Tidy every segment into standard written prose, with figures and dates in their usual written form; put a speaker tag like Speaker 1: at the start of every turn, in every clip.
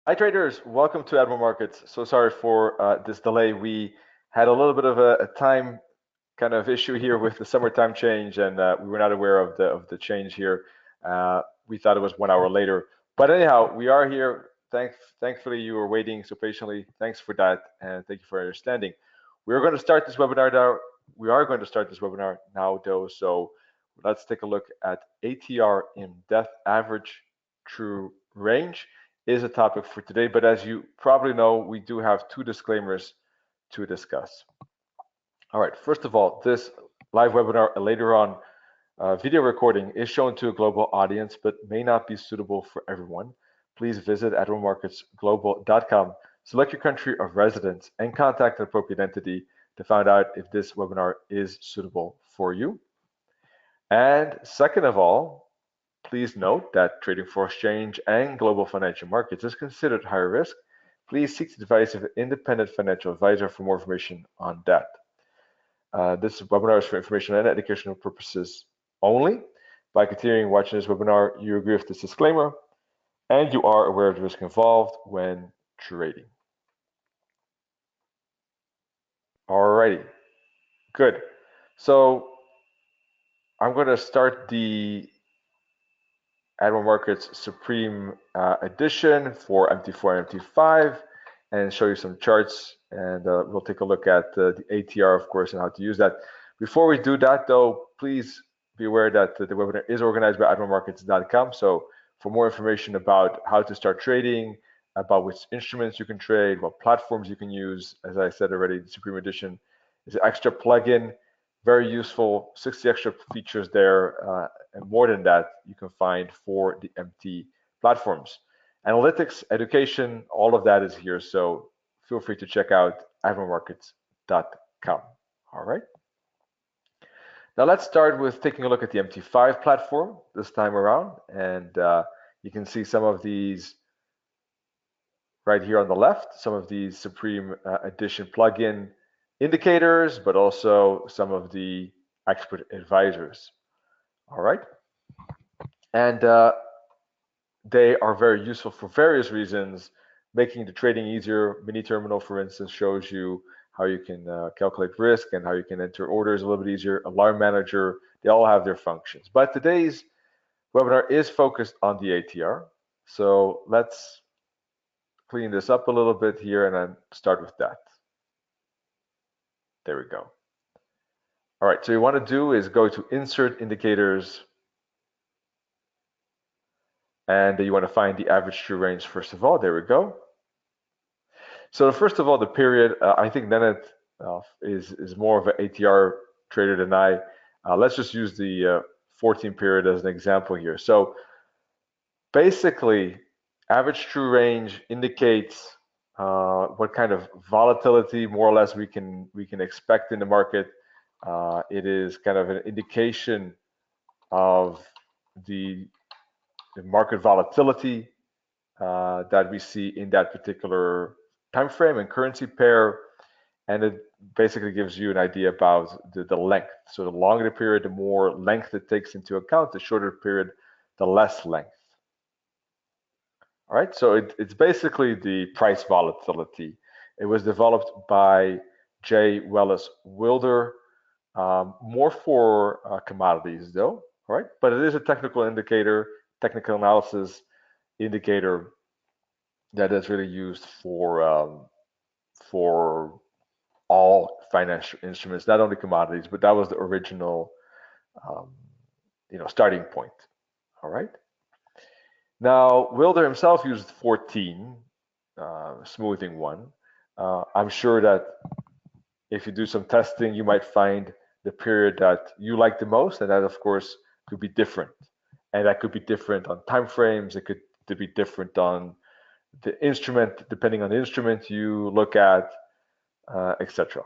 Speaker 1: Hi traders, welcome to Admiral Markets. So sorry for this delay. We had a little bit of a time kind of issue here with the summertime change, and we were not aware of the change here. We thought it was 1 hour later, but anyhow, we are here. Thankfully, you were waiting so patiently. Thanks for that, and thank you for understanding. We are going to start this webinar now. We are going to start this webinar now, though. So let's take a look at ATR in depth average true range is a topic for today, but as you probably know, we do have two disclaimers to discuss. All right, first of all, this live webinar and later on video recording is shown to a global audience, but may not be suitable for everyone. Please visit admiralmarketsglobal.com, select your country of residence, and contact an appropriate entity to find out if this webinar is suitable for you. And second of all, please note that trading foreign exchange and global financial markets is considered high risk. Please seek the advice of an independent financial advisor for more information on that. This webinar is for informational and educational purposes only. By continuing watching this webinar, you agree with this disclaimer and you are aware of the risk involved when trading. Alrighty, good. So I'm going to start the Admiral Markets Supreme Edition for MT4 and MT5 and show you some charts, and we'll take a look at the ATR, of course, and how to use that. Before we do that, though, please be aware that the webinar is organized by admiralmarkets.com. So for more information about how to start trading, about which instruments you can trade, what platforms you can use, as I said already, the Supreme Edition is an extra plugin, very useful, 60 extra features there, and more than that you can find for the MT platforms. Analytics, education, all of that is here, so feel free to check out admiralmarkets.com. All right. Now let's start with taking a look at the MT5 platform this time around, and you can see some of these right here on the left, some of these Supreme Edition plugin indicators, but also some of the expert advisors. All right. And they are very useful for various reasons, making the trading easier. Mini Terminal, for instance, shows you how you can calculate risk and how you can enter orders a little bit easier. Alarm Manager, they all have their functions. But today's webinar is focused on the ATR. So let's clean this up a little bit here and then start with that. There we go. All right, so you want to do is go to Insert Indicators, and you want to find the average true range first of all. There we go. So first of all, the period, I think Nennet is more of an ATR trader than I. Let's just use the 14 period as an example here. So basically, average true range indicates what kind of volatility more or less we can expect in the market. It is kind of an indication of the market volatility that we see in that particular time frame and currency pair, and it basically gives you an idea about the length. So the longer the period, the more length it takes into account. The shorter period, the less length. All right, so it's basically the price volatility. It was developed by J. Wallace Wilder, more for commodities though, all right? But it is a technical indicator, technical analysis indicator that is really used for all financial instruments, not only commodities, but that was the original, starting point. All right. Now Wilder himself used 14, smoothing one. I'm sure that if you do some testing, you might find the period that you like the most, and that of course could be different, and that could be different on time frames. It could be different on the instrument, depending on the instrument you look at, etc.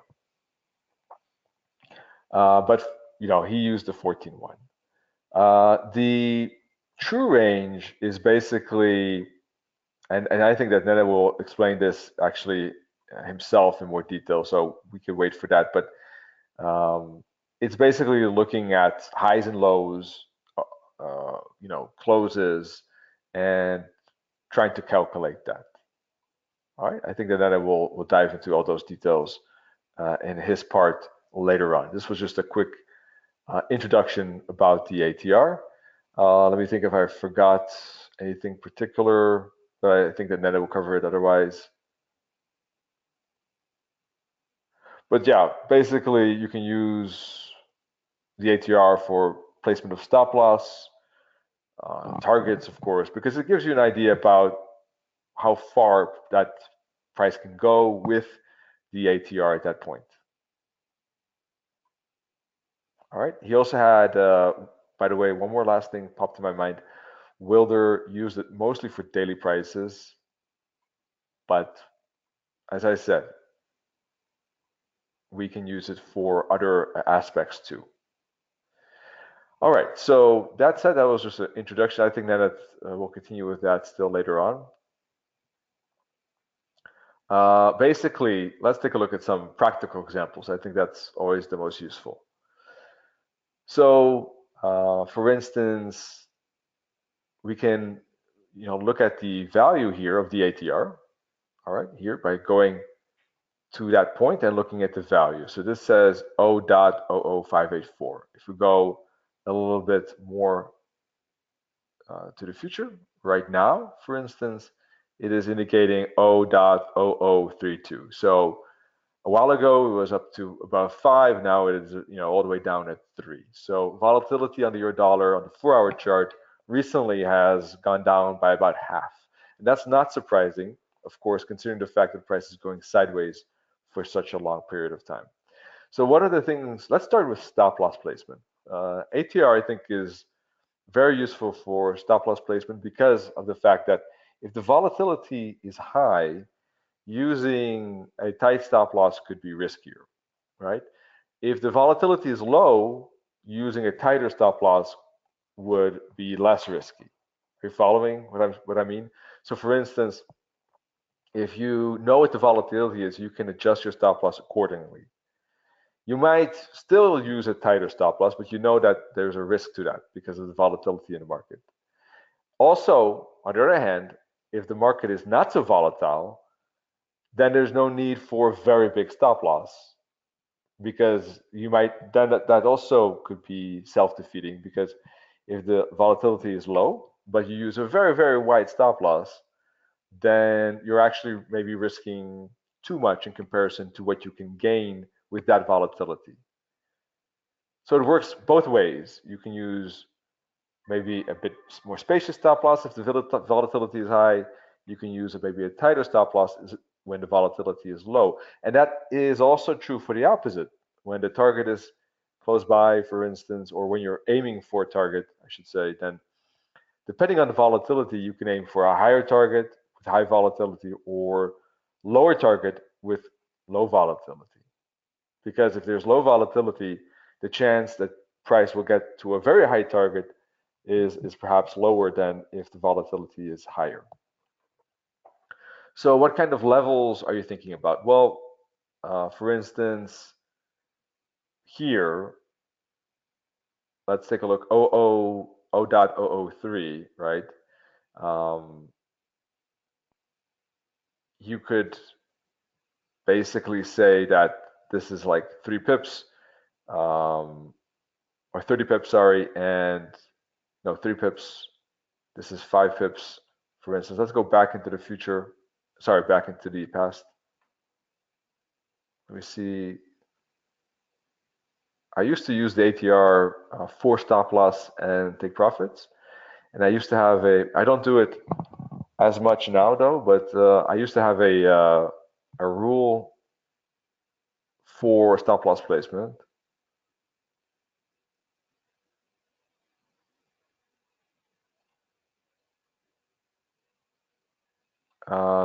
Speaker 1: But he used the 14 one. The true range is basically, and I think that Nene will explain this actually himself in more detail, so we can wait for that. But it's basically looking at highs and lows, closes, and trying to calculate that. All right, I think that then will dive into all those details in his part later on. This was just a quick introduction about the ATR. Let me think if I forgot anything particular, but I think that Neda will cover it otherwise. But yeah, basically you can use the ATR for placement of stop loss, targets, of course, because it gives you an idea about how far that price can go with the ATR at that point. All right. He also had, by the way, one more last thing popped to my mind. Wilder used it mostly for daily prices, but as I said, we can use it for other aspects too. All right. So that said, that was just an introduction. I think that we'll continue with that still later on. Basically, let's take a look at some practical examples. I think that's always the most useful. So, for instance, we can, look at the value here of the ATR. All right, here by going to that point and looking at the value. So this says 0.00584. If we go a little bit more to the future, right now, for instance, it is indicating 0.0032. So a while ago, it was up to about 5. Now it is, all the way down at 3. So volatility on the euro dollar on the 4-hour chart recently has gone down by about half. And that's not surprising, of course, considering the fact that the price is going sideways for such a long period of time. So what are the things? Let's start with stop loss placement. ATR, I think, is very useful for stop loss placement because of the fact that if the volatility is high, using a tight stop loss could be riskier, right? If the volatility is low, using a tighter stop loss would be less risky. Are you following what I mean? So for instance, if you know what the volatility is, you can adjust your stop loss accordingly. You might still use a tighter stop loss, but you know that there's a risk to that because of the volatility in the market. Also, on the other hand, if the market is not so volatile, then there's no need for very big stop loss because you might then that also could be self-defeating because if the volatility is low but you use a very wide stop loss, then you're actually maybe risking too much in comparison to what you can gain with that volatility. So it works both ways. You can use maybe a bit more spacious stop loss if the volatility is high. You can use maybe a tighter stop loss when the volatility is low. And that is also true for the opposite. When the target is close by, for instance, or when you're aiming for a target, I should say, then depending on the volatility, you can aim for a higher target with high volatility or lower target with low volatility. Because if there's low volatility, the chance that price will get to a very high target is perhaps lower than if the volatility is higher. So what kind of levels are you thinking about? Well, for instance, here, let's take a look, 0.003, right? You could basically say that this is like 3 pips, or 30 pips, sorry, and no, 3 pips. This is 5 pips, for instance. Let's go back into the future. Sorry, back into the past. Let me see. I used to use the ATR for stop loss and take profits. And I used to have I don't do it as much now though, but I used to have a rule for stop loss placement.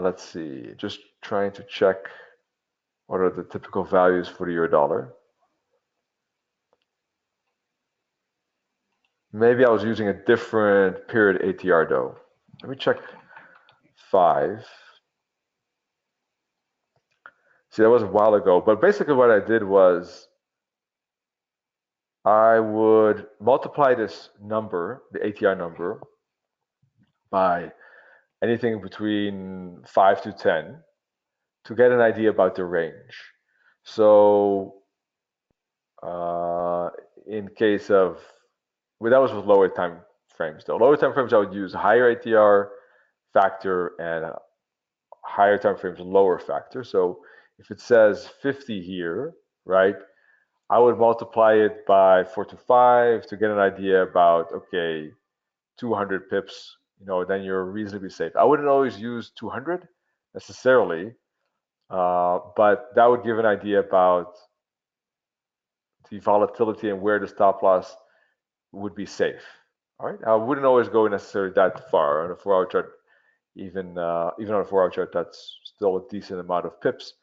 Speaker 1: Let's see, just trying to check what are the typical values for the euro dollar. Maybe I was using a different period ATR though. Let me check 5. See, that was a while ago, but basically what I did was I would multiply this number, the ATR number, by anything between 5 to 10. to get an idea about the range. So in case of, well, that was with lower time frames though. Lower time frames I would use higher ATR factor and higher time frames lower factor. So if it says 50 here, right, I would multiply it by 4 to 5 to get an idea about, okay, 200 pips, then you're reasonably safe. I wouldn't always use 200 necessarily, but that would give an idea about the volatility and where the stop loss would be safe. All right, I wouldn't always go necessarily that far on a 4-hour chart. Even on a 4-hour chart, that's still a decent amount of pips.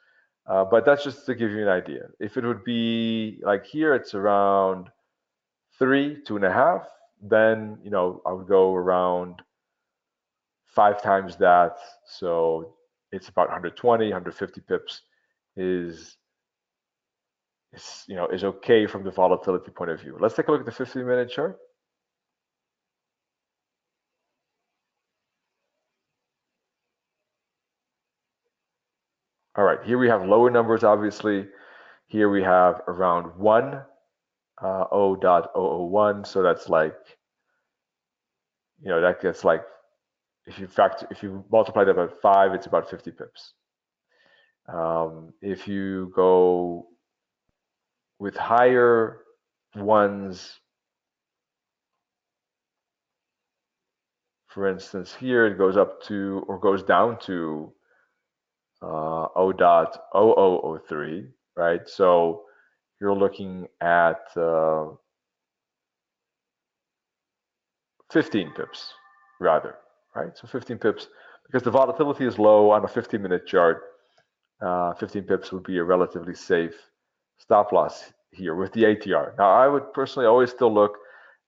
Speaker 1: But that's just to give you an idea. If it would be like here, it's around 3, 2.5, then I would go around 5 times that. So it's about 120, 150 pips is okay from the volatility point of view. Let's take a look at the 15-minute chart. All right, here we have lower numbers, obviously. Here we have around 1, 0.001. So that's like, that gets like, if you multiply that by 5, it's about 50 pips. If you go with higher ones, for instance, here it goes up to, or goes down to 0.0003, right? So you're looking at 15 pips rather, right? So 15 pips, because the volatility is low on a 15-minute chart. 15 pips would be a relatively safe stop loss here with the ATR. Now, I would personally always still look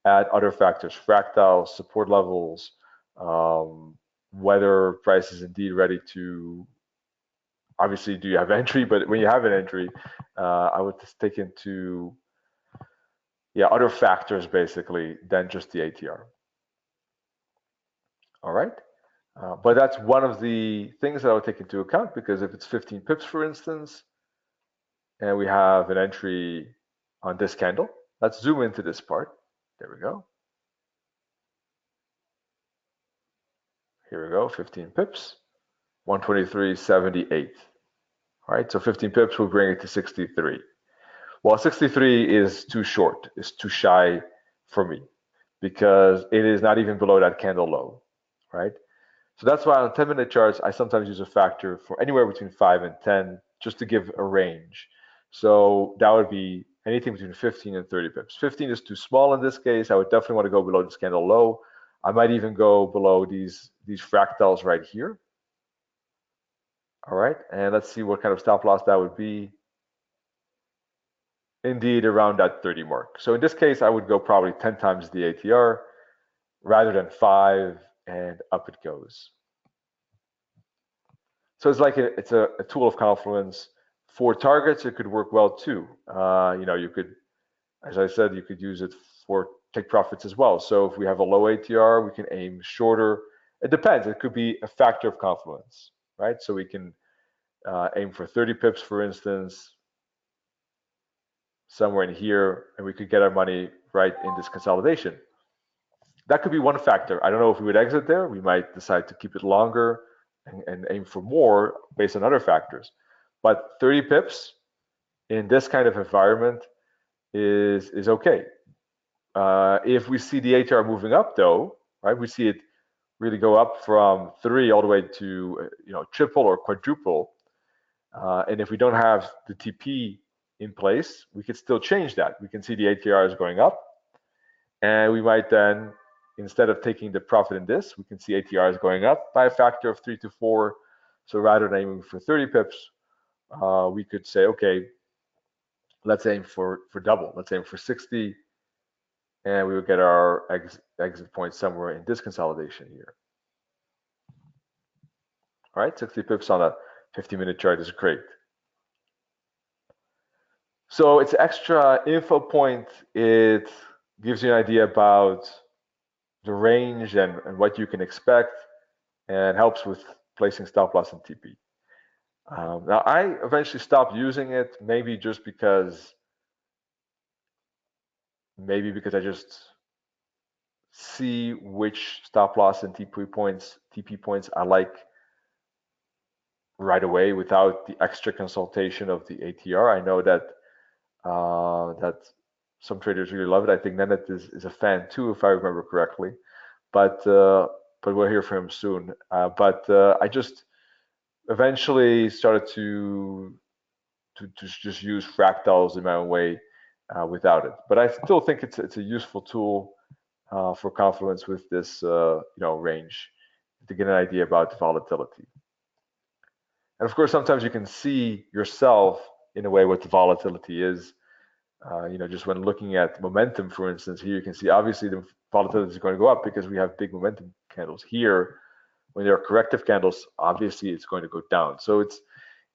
Speaker 1: at other factors, fractals, support levels, whether price is indeed ready to, obviously, do you have entry? But when you have an entry, I would just take into, other factors basically than just the ATR. All right. But that's one of the things that I would take into account, because if it's 15 pips, for instance, and we have an entry on this candle, let's zoom into this part. There we go. Here we go, 15 pips, 123.78. All right, so 15 pips will bring it to 63. Well, 63 is too short, is too shy for me, because it is not even below that candle low, right? So that's why on 10-minute charts, I sometimes use a factor for anywhere between 5 and 10, just to give a range. So that would be anything between 15 and 30 pips. 15 is too small in this case. I would definitely want to go below this candle low. I might even go below these fractals right here. All right, and let's see what kind of stop loss that would be. Indeed, around that 30 mark. So in this case, I would go probably 10 times the ATR rather than 5, and up it goes. So it's like it's a tool of confluence. For targets, it could work well too. You could, as I said, you could use it for take profits as well. So if we have a low ATR, we can aim shorter. It depends. It could be a factor of confluence, right? So we can aim for 30 pips, for instance, somewhere in here, and we could get our money right in this consolidation. That could be one factor. I don't know if we would exit there. We might decide to keep it longer and aim for more based on other factors. But 30 pips in this kind of environment is okay. If we see the ATR moving up, though, right, we see it really go up from 3 all the way to triple or quadruple, and if we don't have the TP in place, we could still change that. We can see the ATR is going up, and we might then, instead of taking the profit in this, we can see ATR is going up by a factor of 3 to 4. So rather than aiming for 30 pips, we could say, okay, let's aim for double. Let's aim for 60, and we will get our exit point somewhere in this consolidation here. All right, 60 pips on a 50-minute chart is great. So it's extra info point. It gives you an idea about the range and what you can expect, and helps with placing stop loss and TP. Now, I eventually stopped using it, maybe because I just see which stop loss and TP points I like right away without the extra consultation of the ATR. I know that some traders really love it. I think Nennet is a fan too, if I remember correctly. But we'll hear from him soon. I just eventually started to just use fractals in my own way without it. But I still think it's a useful tool for confluence with this range to get an idea about volatility. And of course, sometimes you can see yourself in a way what the volatility is. Just when looking at momentum, for instance, here you can see obviously the volatility is going to go up because we have big momentum candles. Here, when there are corrective candles, obviously it's going to go down. So it's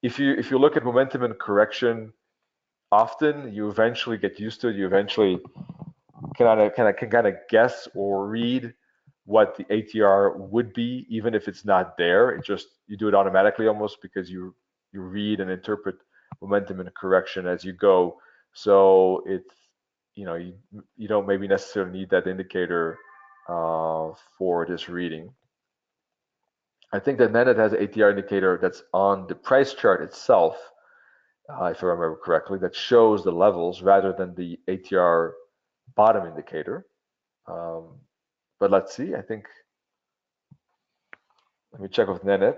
Speaker 1: if you look at momentum and correction often, you eventually get used to it. You eventually can kind of guess or read what the ATR would be, even if it's not there. It just you do it automatically almost because you read and interpret momentum and correction as you go. So it's you don't maybe necessarily need that indicator for this reading. I think that Nenet has an ATR indicator that's on the price chart itself, if I remember correctly, that shows the levels rather than the ATR bottom indicator. But let's see. Let me check with Nenet.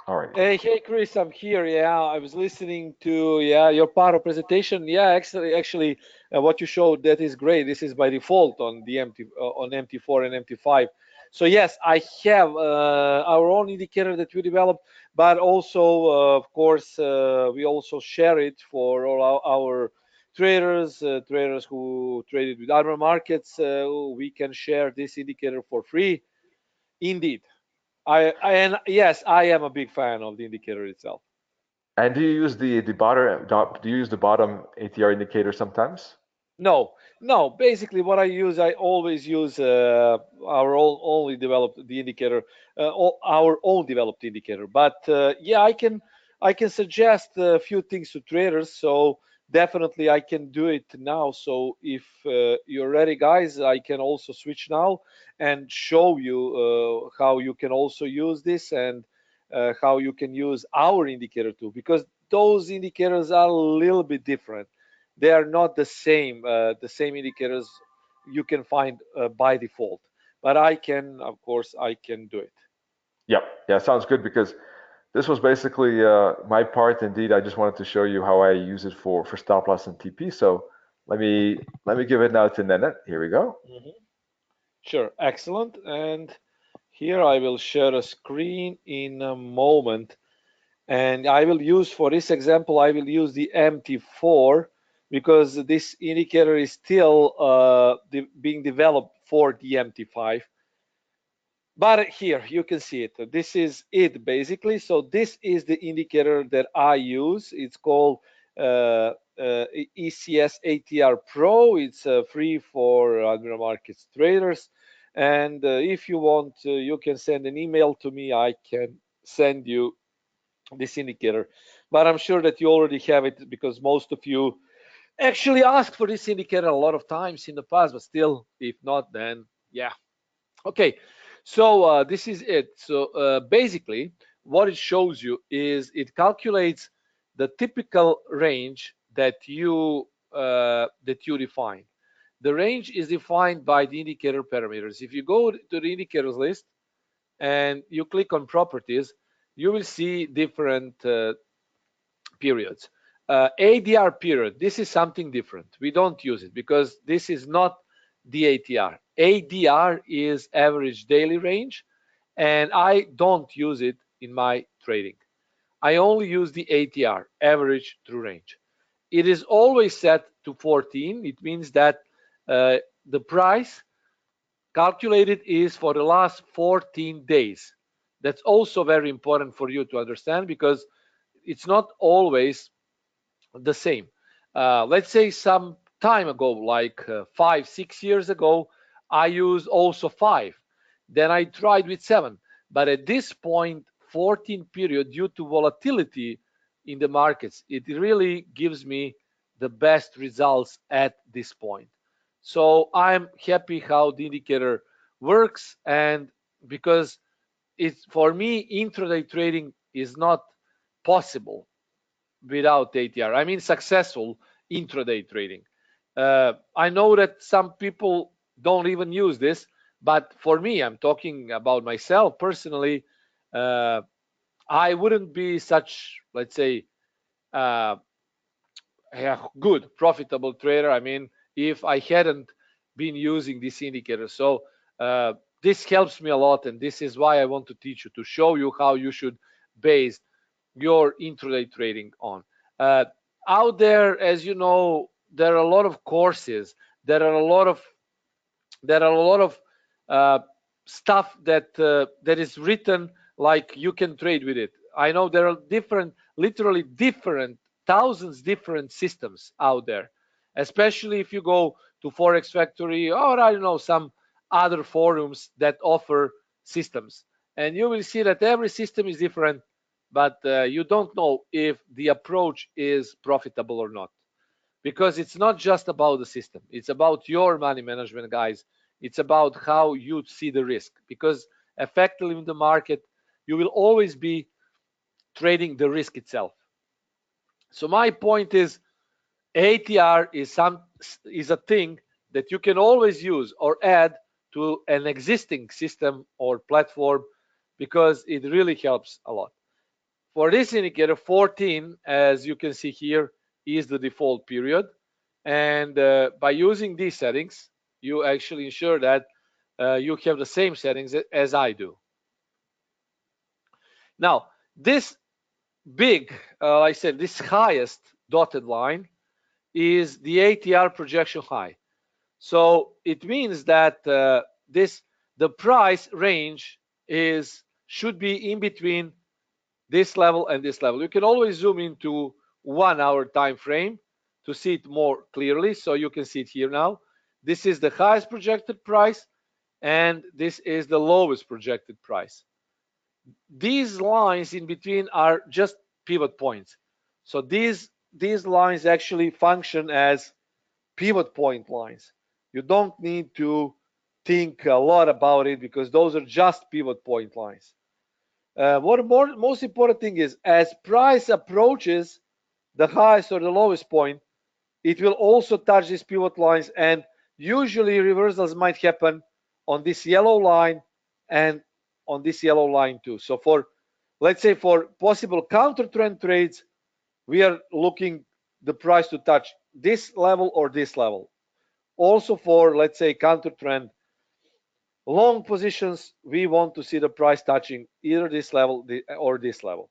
Speaker 1: All right.
Speaker 2: Hey, Chris, I'm here. Yeah, I was listening to your part of presentation. Yeah, actually, what you showed that is great. This is by default on the on MT4 and MT5. So yes, I have our own indicator that we developed, but also, of course, we also share it for all our traders, traders who traded with other markets. We can share this indicator for free. Indeed. And yes, I am a big fan of the indicator itself.
Speaker 1: And do you use the bottom? Do you use the bottom ATR indicator sometimes?
Speaker 2: No, no. Basically, what I use, I always use our own only developed the indicator, our own developed indicator. But yeah, I can suggest a few things to traders. So definitely, I can do it now. So if you're ready, guys, I can also switch now and show you how you can also use this and how you can use our indicator too, because those indicators are a little bit different. They are not the same indicators you can find by default, but of course I can do it.
Speaker 1: Yep. Yeah, sounds good because this was basically my part. Indeed, I just wanted to show you how I use it for stop loss and TP. So let me give it now to Nenet. Here we go.
Speaker 2: Mhm. Sure, excellent. And here I will share a screen in a moment, and I will use, for this example, I will use the MT4 because this indicator is still being developed for the MT5. But here you can see it. This is it basically. So this is the indicator that I use. It's called ECS ATR Pro. It's free for Admiral Markets traders. And if you want, you can send an email to me. I can send you this indicator. But I'm sure that you already have it because most of you actually asked for this indicator a lot of times in the past. But still, if not, then yeah. Okay, so this is it. So basically, what it shows you is it calculates the typical range that you define. The range is defined by the indicator parameters. If you go to the indicators list and you click on properties, you will see different periods. ADR period, this is something different. We don't use it because this is not the ATR. ADR is average daily range, and I don't use it in my trading. I only use the ATR, average true range. It is always set to 14. It means that the price calculated is for the last 14 days. That's also very important for you to understand because it's not always the same. Let's say some time ago, like 5, 6 years ago, I used also 5. Then I tried with 7. But at this point, 14 period, due to volatility in the markets, it really gives me the best results at this point. So I'm happy how the indicator works, and because it's, for me, intraday trading is not possible without ATR. I mean, successful intraday trading. I know that some people don't even use this, but for me, I'm talking about myself personally. Uh, I wouldn't be such, let's say, uh, a good, profitable trader. I mean, if I hadn't been using this indicator. So this helps me a lot, and this is why I want to teach you, to show you how you should base your intraday trading on. Uh, Out there, as you know, there are a lot of courses. There are a lot of uh, stuff that is written like you can trade with it. I know there are different, literally different, thousands different systems out there, especially if you go to Forex Factory, or I don't know, some other forums that offer systems, and you will see that every system is different, but you don't know if the approach is profitable or not, because it's not just about the system, it's about your money management, guys. It's about how you see the risk, because effectively in the market you will always be trading the risk itself. So my point is, ATR is a thing that you can always use or add to an existing system or platform, because it really helps a lot. For this indicator, 14, as you can see here, is the default period. And by using these settings, you actually ensure that you have the same settings as I do. Now, this big, like I said, this highest dotted line is the ATR projection high. So it means that the price range should be in between this level and this level. You can always zoom into 1 hour time frame to see it more clearly. So you can see it here now. This is the highest projected price, and this is the lowest projected price. These lines in between are just pivot points. So these lines actually function as pivot point lines. You don't need to think a lot about it, because those are just pivot point lines. Most important thing is, as price approaches the highest or the lowest point, it will also touch these pivot lines, and usually reversals might happen on this yellow line and on this yellow line too. So let's say for possible counter trend trades, we are looking the price to touch this level or this level. Also for, let's say, counter trend long positions, we want to see the price touching either this level or this level.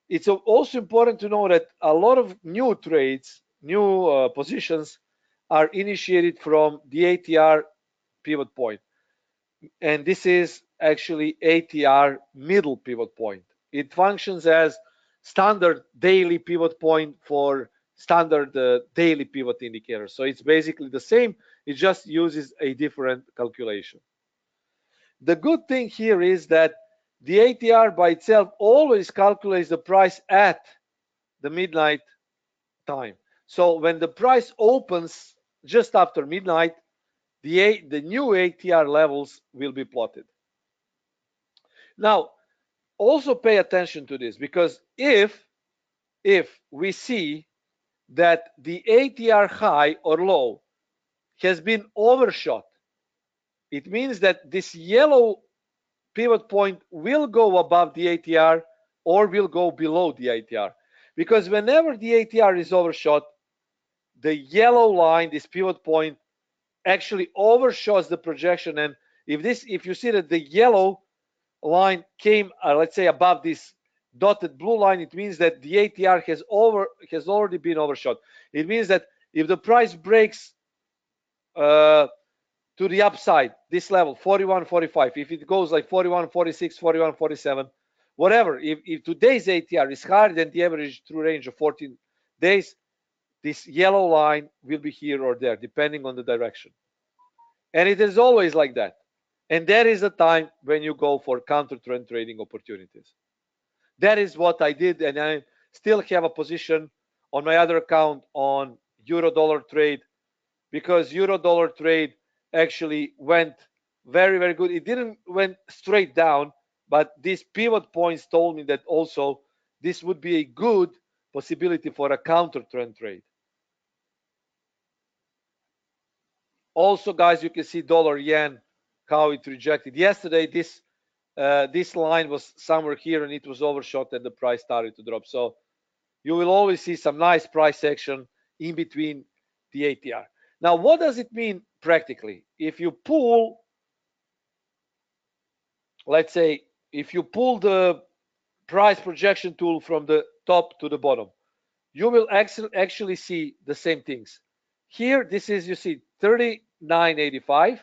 Speaker 2: It's also important to know that a lot of new trades, new positions, are initiated from the ATR pivot point. And this is actually ATR middle pivot point. It functions as standard daily pivot point for standard daily pivot indicator. So it's basically the same, it just uses a different calculation. The good thing here is that the ATR by itself always calculates the price at the midnight time. So when the price opens just after midnight, the new ATR levels will be plotted. Now, also pay attention to this, because if we see that the ATR high or low has been overshot, it means that this yellow pivot point will go above the ATR or will go below the ATR. Because whenever the ATR is overshot, the yellow line, this pivot point, actually overshots the projection. And if you see that the yellow line came, let's say, above this dotted blue line, it means that the ATR has already been overshot. It means that if the price breaks to the upside, this level 41.45, if it goes like 41.46, 41.47, whatever, if today's ATR is higher than the average true range of 14 days, this yellow line will be here or there depending on the direction. And it is always like that. And that is the time when you go for counter trend trading opportunities. That is what I did, and I still have a position on my other account on euro dollar trade, because euro dollar trade actually went very, very good. It didn't went straight down, but these pivot points told me that also this would be a good possibility for a counter trend trade. Also, guys, you can see dollar yen, how it rejected yesterday. This line was somewhere here and it was overshot and the price started to drop. So you will always see some nice price action in between the ATR. Now, what does it mean practically? If you pull, let's say, if you pull the price projection tool from the top to the bottom, you will actually see the same things. Here, this is, you see 39.85.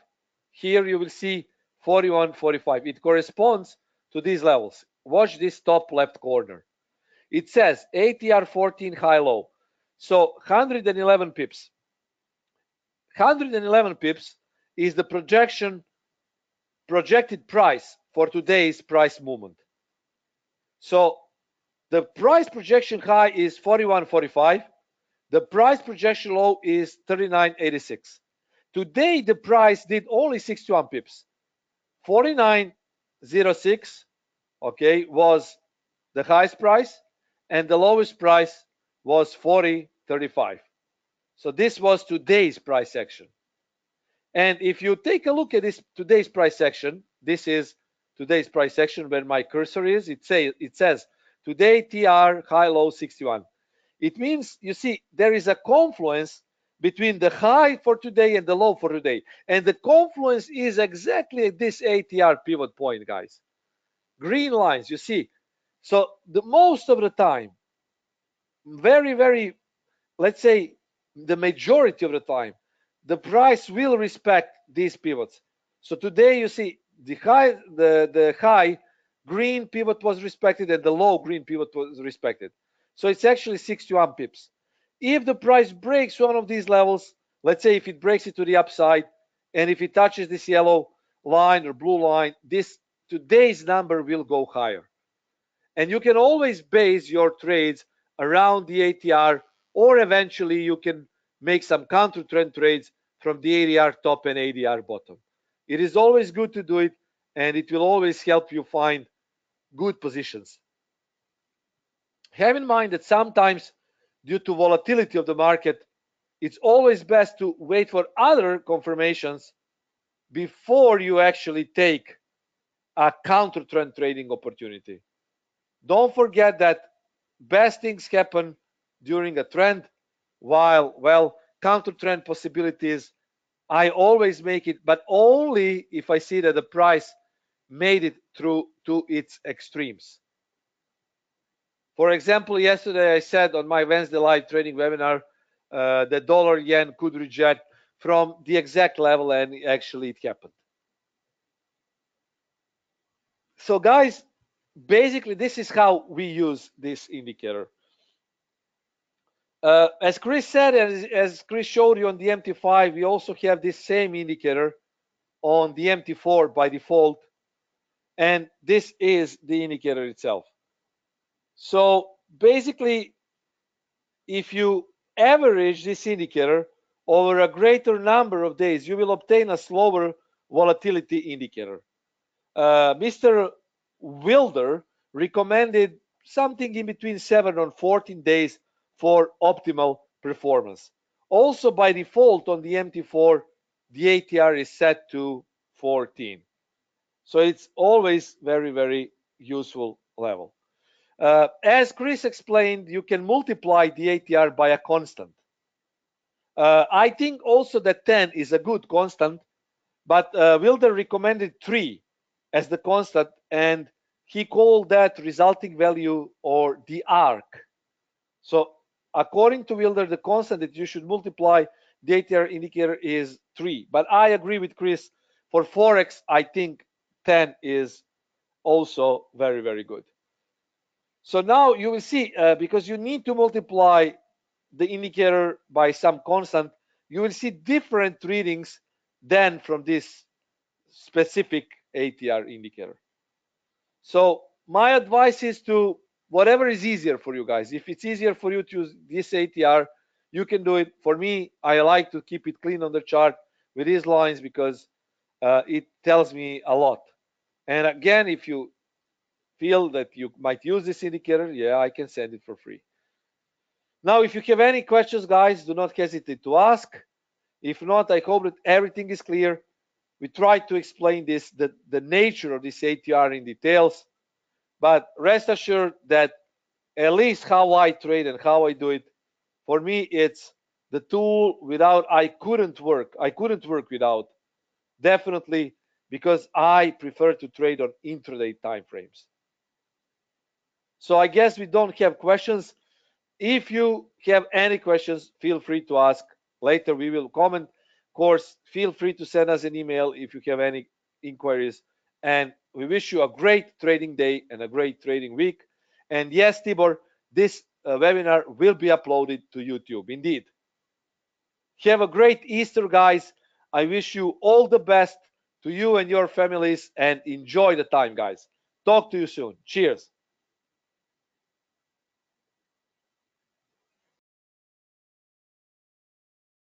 Speaker 2: Here you will see 41.45. It corresponds to these levels. Watch this top left corner. It says ATR 14 high low. So 111 pips. 111 pips is the projected price for today's price movement. So the price projection high is 41.45. The price projection low is 39.86. Today the price did only 61 pips. 49.06, okay, was the highest price, and the lowest price was 40.35. So this was today's price action. And if you take a look at this today's price action, this is today's price action where my cursor is. It says today TR high low 61. It means, you see, there is a confluence between the high for today and the low for today. And the confluence is exactly at this ATR pivot point, guys. Green lines, you see. So the most of the time, very, very, let's say the majority of the time, the price will respect these pivots. So today you see the high green pivot was respected and the low green pivot was respected. So it's actually 61 pips. If the price breaks one of these levels, let's say if it breaks it to the upside, and if it touches this yellow line or blue line, this today's number will go higher. And you can always base your trades around the ATR, or eventually you can make some counter trend trades from the ATR top and ATR bottom. It is always good to do it, and it will always help you find good positions. Have in mind that sometimes, due to volatility of the market, it's always best to wait for other confirmations before you actually take a counter trend trading opportunity. Don't forget that best things happen during a trend, while, well, counter trend possibilities, I always make it, but only if I see that the price made it through to its extremes. For example, yesterday I said on my Wednesday live trading webinar that dollar yen could reject from the exact level, and actually it happened. So guys, basically this is how we use this indicator. As Chris said, as Chris showed you on the MT5, we also have this same indicator on the MT4 by default, and this is the indicator itself. So basically, if you average this indicator over a greater number of days, you will obtain a slower volatility indicator. Mr. Wilder recommended something in between 7 and 14 days for optimal performance. Also, by default on the MT4, the ATR is set to 14. So it's always very, very useful level. As Chris explained, you can multiply the ATR by a constant. I think also that 10 is a good constant, but Wilder recommended 3 as the constant, and he called that resulting value or the arc. So according to Wilder, the constant that you should multiply the ATR indicator is 3. But I agree with Chris. For Forex, I think 10 is also very, very good. So now you will see, because you need to multiply the indicator by some constant, you will see different readings than from this specific ATR indicator. So my advice is to whatever is easier for you guys. If it's easier for you to use this ATR, you can do it. For me, I like to keep it clean on the chart with these lines because it tells me a lot. And again, if you feel that you might use this indicator, yeah, I can send it for free. Now, if you have any questions, guys, do not hesitate to ask. If not, I hope that everything is clear. We tried to explain this, the nature of this ATR in details, but rest assured that at least how I trade and how I do it, for me, it's the tool without I couldn't work. I couldn't work without. Definitely because I prefer to trade on intraday time frames. So I guess we don't have questions. If you have any questions, feel free to ask. Later we will comment. Of course, feel free to send us an email if you have any inquiries. And we wish you a great trading day and a great trading week. And yes, Tibor, this webinar will be uploaded to YouTube. Indeed. Have a great Easter, guys. I wish you all the best to you and your families and enjoy the time, guys. Talk to you soon. Cheers.